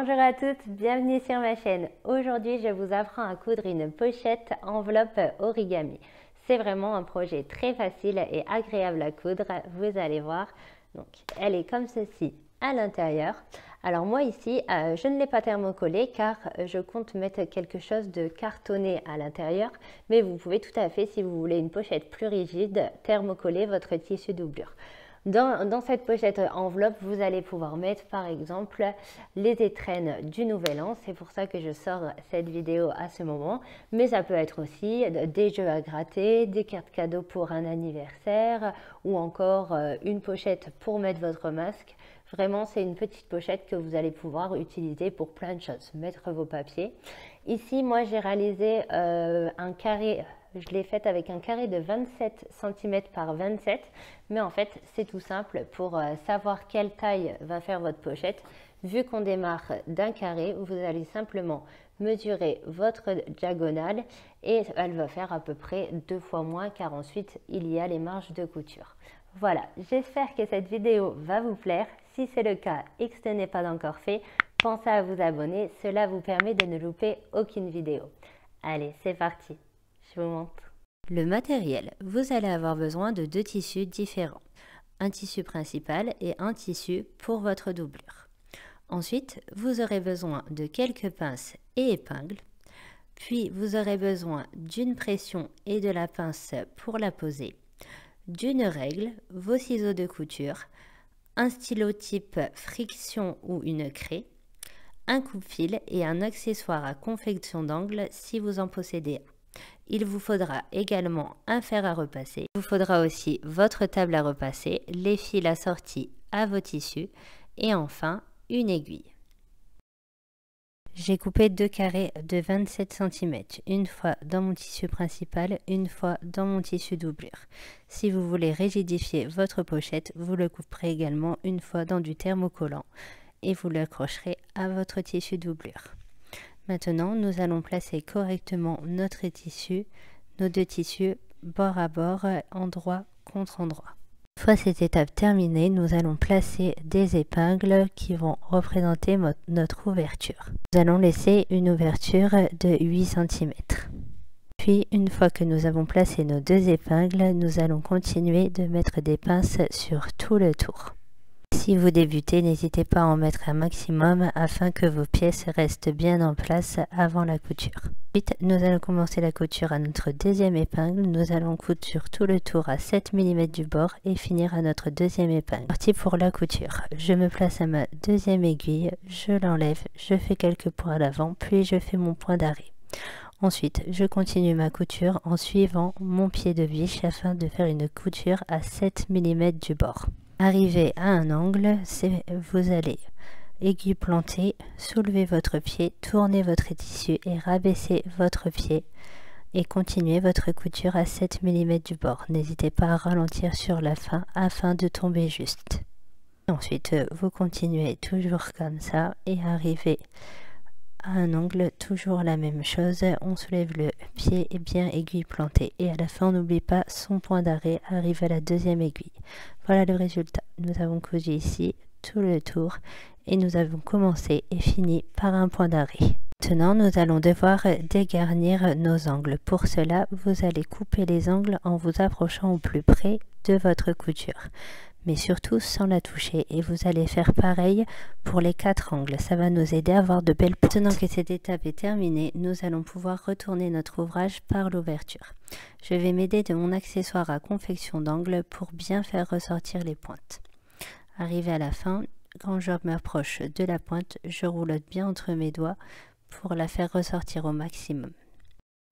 Bonjour à toutes, bienvenue sur ma chaîne. Aujourd'hui, je vous apprends à coudre une pochette enveloppe origami. C'est vraiment un projet très facile et agréable à coudre, vous allez voir. Donc, elle est comme ceci à l'intérieur. Alors moi ici, je ne l'ai pas thermocollée car je compte mettre quelque chose de cartonné à l'intérieur. Mais vous pouvez tout à fait, si vous voulez une pochette plus rigide, thermocoller votre tissu doublure. Dans cette pochette enveloppe, vous allez pouvoir mettre par exemple les étrennes du Nouvel An. C'est pour ça que je sors cette vidéo à ce moment. Mais ça peut être aussi des jeux à gratter, des cartes cadeaux pour un anniversaire ou encore une pochette pour mettre votre masque. Vraiment, c'est une petite pochette que vous allez pouvoir utiliser pour plein de choses. Mettre vos papiers. Ici, moi, j'ai réalisé un carré. Je l'ai faite avec un carré de 27 cm par 27, mais en fait c'est tout simple pour savoir quelle taille va faire votre pochette. Vu qu'on démarre d'un carré, vous allez simplement mesurer votre diagonale et elle va faire à peu près 2 fois moins car ensuite il y a les marges de couture. Voilà, j'espère que cette vidéo va vous plaire. Si c'est le cas et que ce n'est pas encore fait, pensez à vous abonner, cela vous permet de ne louper aucune vidéo. Allez, c'est parti! Je vous montre. Le matériel, vous allez avoir besoin de deux tissus différents, un tissu principal et un tissu pour votre doublure. Ensuite, vous aurez besoin de quelques pinces et épingles, puis vous aurez besoin d'une pression et de la pince pour la poser, d'une règle, vos ciseaux de couture, un stylo type friction ou une craie, un coupe-fil et un accessoire à confection d'angle si vous en possédez un. Il vous faudra également un fer à repasser. Il vous faudra aussi votre table à repasser, les fils assortis à vos tissus et enfin une aiguille. J'ai coupé deux carrés de 27 cm, une fois dans mon tissu principal, une fois dans mon tissu doublure. Si vous voulez rigidifier votre pochette, vous le couperez également une fois dans du thermocollant et vous l'accrocherez à votre tissu doublure. Maintenant, nous allons placer correctement notre tissu, nos deux tissus, bord à bord, endroit contre endroit. Une fois cette étape terminée, nous allons placer des épingles qui vont représenter notre ouverture. Nous allons laisser une ouverture de 8 cm. Puis, une fois que nous avons placé nos deux épingles, nous allons continuer de mettre des pinces sur tout le tour. Si vous débutez, n'hésitez pas à en mettre un maximum afin que vos pièces restent bien en place avant la couture. Ensuite, nous allons commencer la couture à notre deuxième épingle. Nous allons coudre sur tout le tour à 7 mm du bord et finir à notre deuxième épingle. Parti pour la couture. Je me place à ma deuxième aiguille, je l'enlève, je fais quelques points à l'avant, puis je fais mon point d'arrêt. Ensuite, je continue ma couture en suivant mon pied de biche afin de faire une couture à 7 mm du bord. Arrivé à un angle, vous allez aiguille plantée, soulever votre pied, tourner votre tissu et rabaisser votre pied et continuer votre couture à 7 mm du bord. N'hésitez pas à ralentir sur la fin afin de tomber juste. Ensuite, vous continuez toujours comme ça et arrivez à un angle, toujours la même chose, on soulève le pied et bien aiguille plantée et à la fin on n'oublie pas son point d'arrêt, arrive à la deuxième aiguille. Voilà le résultat, nous avons cousu ici tout le tour et nous avons commencé et fini par un point d'arrêt. Maintenant nous allons devoir dégarnir nos angles. Pour cela vous allez couper les angles en vous approchant au plus près de votre couture, mais surtout sans la toucher, et vous allez faire pareil pour les 4 angles, ça va nous aider à avoir de belles pointes. Maintenant que cette étape est terminée, nous allons pouvoir retourner notre ouvrage par l'ouverture. Je vais m'aider de mon accessoire à confection d'angle pour bien faire ressortir les pointes. Arrivé à la fin, quand je m'approche de la pointe, je roulotte bien entre mes doigts pour la faire ressortir au maximum.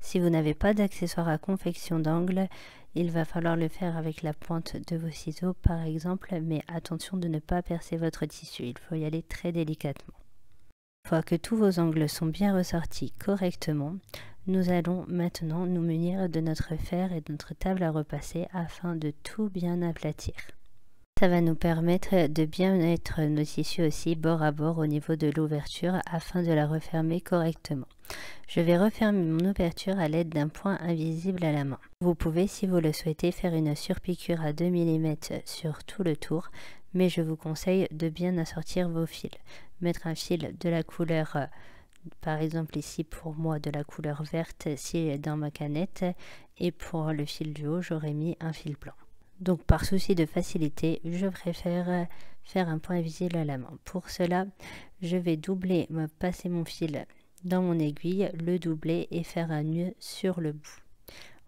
Si vous n'avez pas d'accessoire à confection d'angle, il va falloir le faire avec la pointe de vos ciseaux par exemple, mais attention de ne pas percer votre tissu, il faut y aller très délicatement. Une fois que tous vos angles sont bien ressortis correctement, nous allons maintenant nous munir de notre fer et de notre table à repasser afin de tout bien aplatir. Ça va nous permettre de bien mettre nos tissus aussi bord à bord au niveau de l'ouverture afin de la refermer correctement. Je vais refermer mon ouverture à l'aide d'un point invisible à la main. Vous pouvez, si vous le souhaitez, faire une surpiqûre à 2 mm sur tout le tour, mais je vous conseille de bien assortir vos fils. mettre un fil de la couleur, par exemple ici pour moi de la couleur verte si dans ma canette, et pour le fil du haut j'aurais mis un fil blanc. Donc par souci de facilité, je préfère faire un point invisible à la main. Pour cela, je vais passer mon fil dans mon aiguille, le doubler et faire un nœud sur le bout.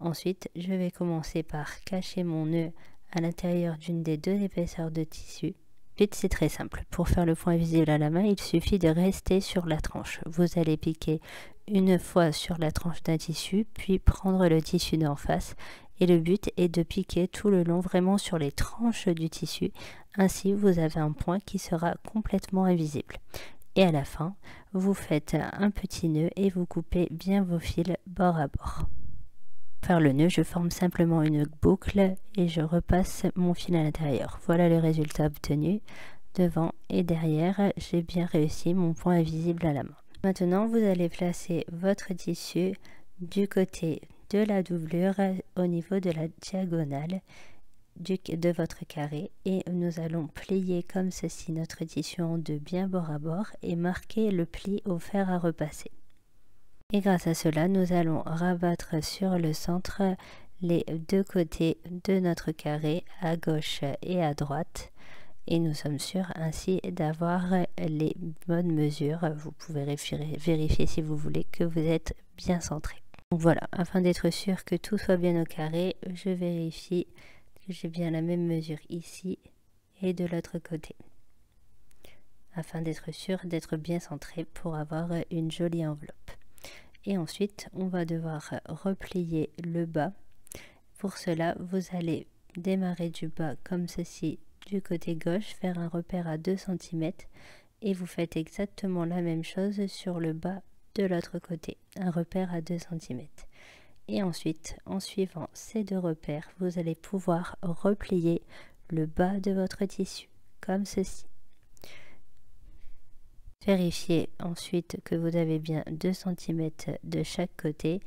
Ensuite, je vais commencer par cacher mon nœud à l'intérieur d'une des deux épaisseurs de tissu. Ensuite, c'est très simple. Pour faire le point invisible à la main, il suffit de rester sur la tranche. Vous allez piquer une fois sur la tranche d'un tissu, puis prendre le tissu d'en face. Et le but est de piquer tout le long vraiment sur les tranches du tissu. Ainsi, vous avez un point qui sera complètement invisible. Et à la fin, vous faites un petit nœud et vous coupez bien vos fils bord à bord. Pour faire le nœud, je forme simplement une boucle et je repasse mon fil à l'intérieur. Voilà le résultat obtenu. Devant et derrière, j'ai bien réussi mon point invisible à la main. Maintenant, vous allez placer votre tissu du côté de la doublure au niveau de la diagonale de votre carré et nous allons plier comme ceci notre tissu en deux bien bord à bord et marquer le pli au fer à repasser. Et grâce à cela, nous allons rabattre sur le centre les deux côtés de notre carré à gauche et à droite. Et nous sommes sûrs ainsi d'avoir les bonnes mesures. Vous pouvez vérifier si vous voulez que vous êtes bien centré. Donc voilà, afin d'être sûr que tout soit bien au carré, je vérifie que j'ai bien la même mesure ici et de l'autre côté. Afin d'être sûr d'être bien centré pour avoir une jolie enveloppe. Et ensuite, on va devoir replier le bas. Pour cela, vous allez démarrer du bas comme ceci du côté gauche, faire un repère à 2 cm et vous faites exactement la même chose sur le bas de l'autre côté, un repère à 2 cm. Et ensuite, en suivant ces deux repères, vous allez pouvoir replier le bas de votre tissu, comme ceci. Vérifiez ensuite que vous avez bien 2 cm de chaque côté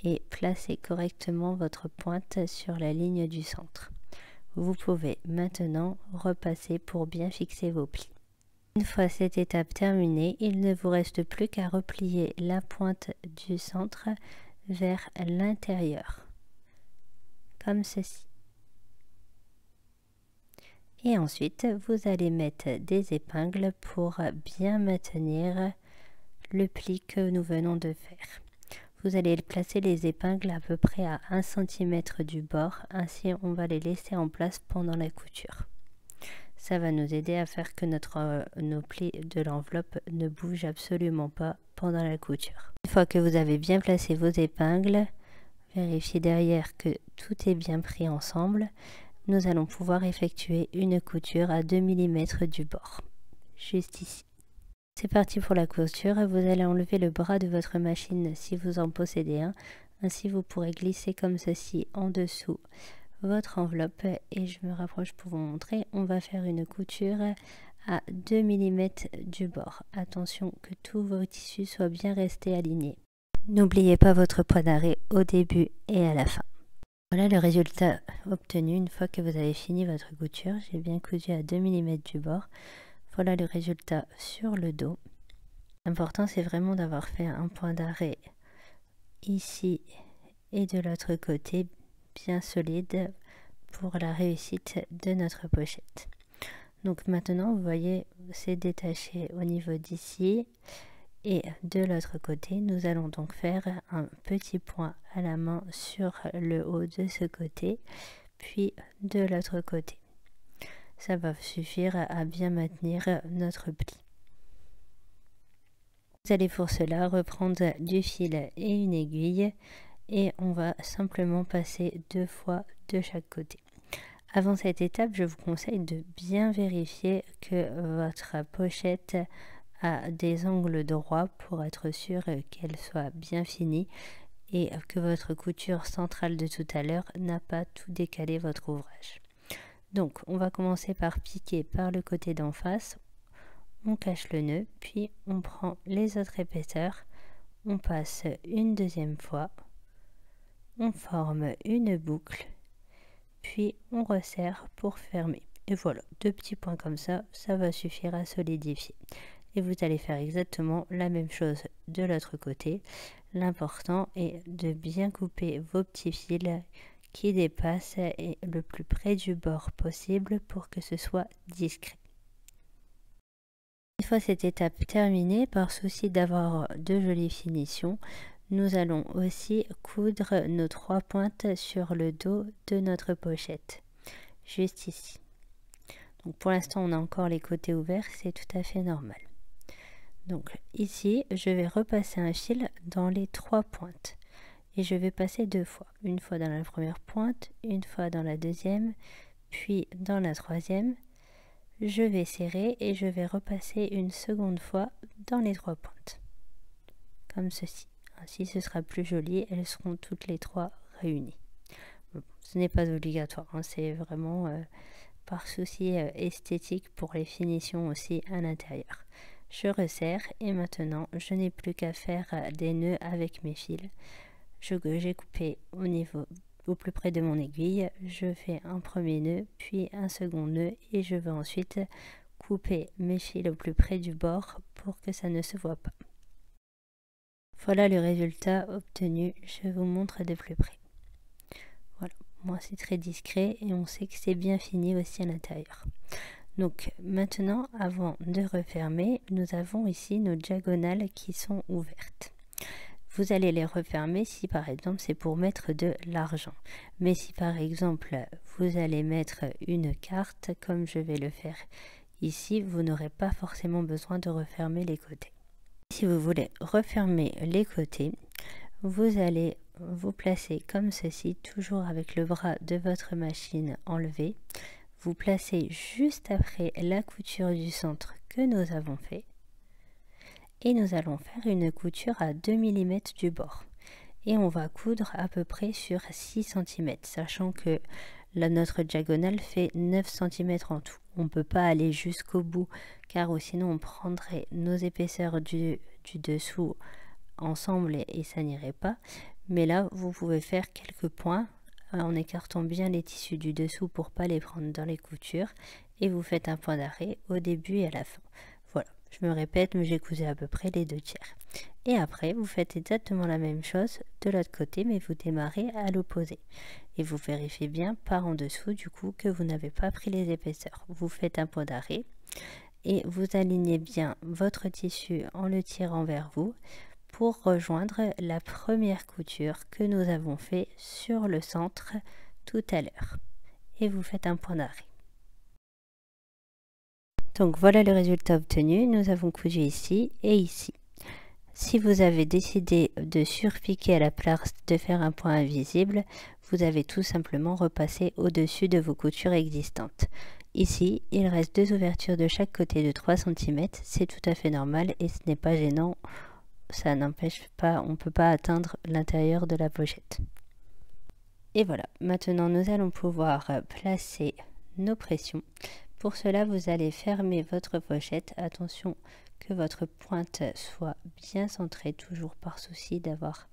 et placez correctement votre pointe sur la ligne du centre. Vous pouvez maintenant repasser pour bien fixer vos plis. Une fois cette étape terminée, il ne vous reste plus qu'à replier la pointe du centre vers l'intérieur, comme ceci. Et ensuite, vous allez mettre des épingles pour bien maintenir le pli que nous venons de faire. Vous allez placer les épingles à peu près à 1 cm du bord, ainsi on va les laisser en place pendant la couture. Ça va nous aider à faire que nos plis de l'enveloppe ne bougent absolument pas pendant la couture. Une fois que vous avez bien placé vos épingles, vérifiez derrière que tout est bien pris ensemble. Nous allons pouvoir effectuer une couture à 2 mm du bord, juste ici. C'est parti pour la couture. Vous allez enlever le bras de votre machine si vous en possédez un. Ainsi, vous pourrez glisser comme ceci en dessous votre enveloppe. Et je me rapproche pour vous montrer. On va faire une couture à 2 mm du bord. Attention que tous vos tissus soient bien restés alignés. N'oubliez pas votre point d'arrêt au début et à la fin. Voilà le résultat obtenu une fois que vous avez fini votre couture. J'ai bien cousu à 2 mm du bord. Voilà le résultat sur le dos. L'important, c'est vraiment d'avoir fait un point d'arrêt ici et de l'autre côté bien solide pour la réussite de notre pochette. Donc maintenant, vous voyez, c'est détaché au niveau d'ici et de l'autre côté. Nous allons donc faire un petit point à la main sur le haut de ce côté, puis de l'autre côté. Ça va suffire à bien maintenir notre pli. Vous allez pour cela reprendre du fil et une aiguille et on va simplement passer 2 fois de chaque côté. Avant cette étape, je vous conseille de bien vérifier que votre pochette a des angles droits pour être sûr qu'elle soit bien finie et que votre couture centrale de tout à l'heure n'a pas tout décalé votre ouvrage. Donc, on va commencer par piquer par le côté d'en face, on cache le nœud, puis on prend les autres épaisseurs, on passe une deuxième fois, on forme une boucle, puis on resserre pour fermer. Et voilà, 2 petits points comme ça, ça va suffire à solidifier. et vous allez faire exactement la même chose de l'autre côté. L'important est de bien couper vos petits fils qui dépassent et le plus près du bord possible pour que ce soit discret. Une fois cette étape terminée, par souci d'avoir de jolies finitions, nous allons aussi coudre nos 3 pointes sur le dos de notre pochette, juste ici. Donc pour l'instant on a encore les côtés ouverts, c'est tout à fait normal. Donc ici je vais repasser un fil dans les 3 pointes et je vais passer 2 fois. Une fois dans la première pointe, une fois dans la deuxième, puis dans la troisième. Je vais serrer et je vais repasser une seconde fois dans les 3 pointes. Comme ceci. Ainsi ce sera plus joli, elles seront toutes les 3 réunies. Bon, ce n'est pas obligatoire, hein, c'est vraiment par souci esthétique pour les finitions aussi à l'intérieur. Je resserre et maintenant je n'ai plus qu'à faire des nœuds avec mes fils. J'ai coupé au plus près de mon aiguille, je fais un premier nœud puis un second nœud et je vais ensuite couper mes fils au plus près du bord pour que ça ne se voit pas. Voilà le résultat obtenu, je vous montre de plus près. Voilà, moi c'est très discret et on sait que c'est bien fini aussi à l'intérieur. Donc maintenant, avant de refermer, nous avons ici nos diagonales qui sont ouvertes. Vous allez les refermer si par exemple c'est pour mettre de l'argent. Mais si par exemple vous allez mettre une carte, comme je vais le faire ici, vous n'aurez pas forcément besoin de refermer les côtés. Si vous voulez refermer les côtés, vous allez vous placer comme ceci, toujours avec le bras de votre machine enlevé. Vous placez juste après la couture du centre que nous avons fait. Et nous allons faire une couture à 2 mm du bord. Et on va coudre à peu près sur 6 cm, sachant que notre diagonale fait 9 cm en tout. On ne peut pas aller jusqu'au bout, car sinon on prendrait nos épaisseurs du dessous ensemble et ça n'irait pas. Mais là, vous pouvez faire quelques points en écartant bien les tissus du dessous pour pas les prendre dans les coutures. Et vous faites un point d'arrêt au début et à la fin. Voilà, je me répète, mais j'ai cousu à peu près les 2/3. Et après, vous faites exactement la même chose de l'autre côté, mais vous démarrez à l'opposé. Et vous vérifiez bien par en dessous, du coup, que vous n'avez pas pris les épaisseurs. Vous faites un point d'arrêt et vous alignez bien votre tissu en le tirant vers vous pour rejoindre la première couture que nous avons fait sur le centre tout à l'heure. Et vous faites un point d'arrêt. Donc voilà le résultat obtenu. Nous avons cousu ici et ici. Si vous avez décidé de surpiquer à la place de faire un point invisible, vous avez tout simplement repassé au-dessus de vos coutures existantes. Ici, il reste 2 ouvertures de chaque côté de 3 cm, c'est tout à fait normal et ce n'est pas gênant, ça n'empêche pas, on ne peut pas atteindre l'intérieur de la pochette. Et voilà, maintenant nous allons pouvoir placer nos pressions. Pour cela, vous allez fermer votre pochette, attention que votre pointe soit bien centrée, toujours par souci d'avoir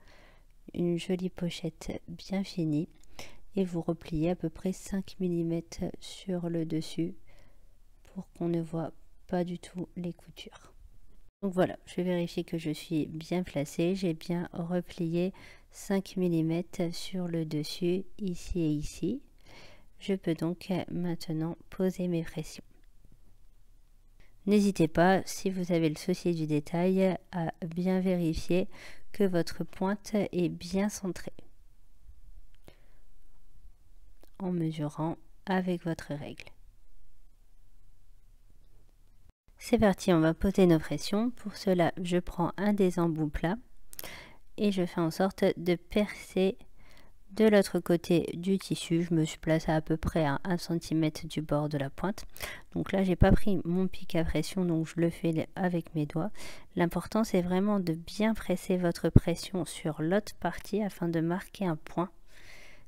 une jolie pochette bien finie. Et vous repliez à peu près 5 mm sur le dessus pour qu'on ne voit pas du tout les coutures. Donc voilà, je vais vérifier que je suis bien placée. J'ai bien replié 5 mm sur le dessus, ici et ici. Je peux donc maintenant poser mes pressions. N'hésitez pas, si vous avez le souci du détail, à bien vérifier que votre pointe est bien centrée en mesurant avec votre règle. C'est parti, on va poser nos pressions. Pour cela, je prends un des embouts plats et je fais en sorte de percer de l'autre côté du tissu. Je me suis placée à peu près à 1 cm du bord de la pointe. Donc là, j'ai pas pris mon pic à pression, donc je le fais avec mes doigts. L'important, c'est vraiment de bien presser votre pression sur l'autre partie afin de marquer un point,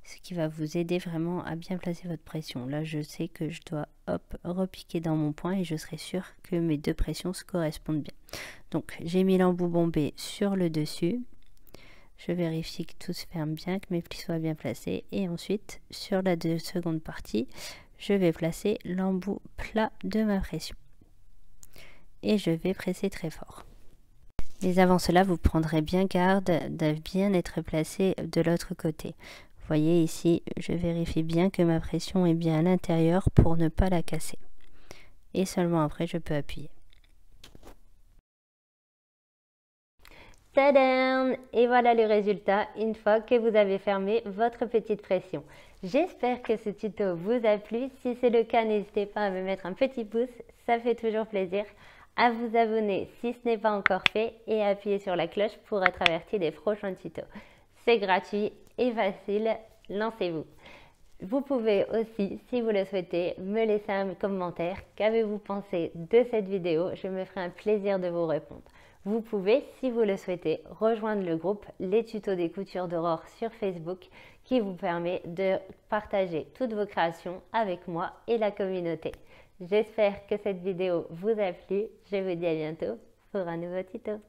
ce qui va vous aider vraiment à bien placer votre pression. Là, je sais que je dois repiquer dans mon point et je serai sûre que mes 2 pressions se correspondent bien. Donc, j'ai mis l'embout bombé sur le dessus. Je vérifie que tout se ferme bien, que mes plis soient bien placés. Et ensuite, sur la seconde partie, je vais placer l'embout plat de ma pression. et je vais presser très fort. Mais avant cela, vous prendrez bien garde de bien être placé de l'autre côté. Vous voyez ici, je vérifie bien que ma pression est bien à l'intérieur pour ne pas la casser. Et seulement après, je peux appuyer. Tadam! Et voilà le résultat une fois que vous avez fermé votre petite pression. J'espère que ce tuto vous a plu. Si c'est le cas, n'hésitez pas à me mettre un petit pouce, ça fait toujours plaisir. À vous abonner si ce n'est pas encore fait et à appuyer sur la cloche pour être averti des prochains tutos. C'est gratuit et facile, lancez-vous. Vous pouvez aussi, si vous le souhaitez, me laisser un commentaire. Qu'avez-vous pensé de cette vidéo? Je me ferai un plaisir de vous répondre. Vous pouvez, si vous le souhaitez, rejoindre le groupe Les Tutos des Coutures d'Aurore sur Facebook qui vous permet de partager toutes vos créations avec moi et la communauté. J'espère que cette vidéo vous a plu. Je vous dis à bientôt pour un nouveau tuto.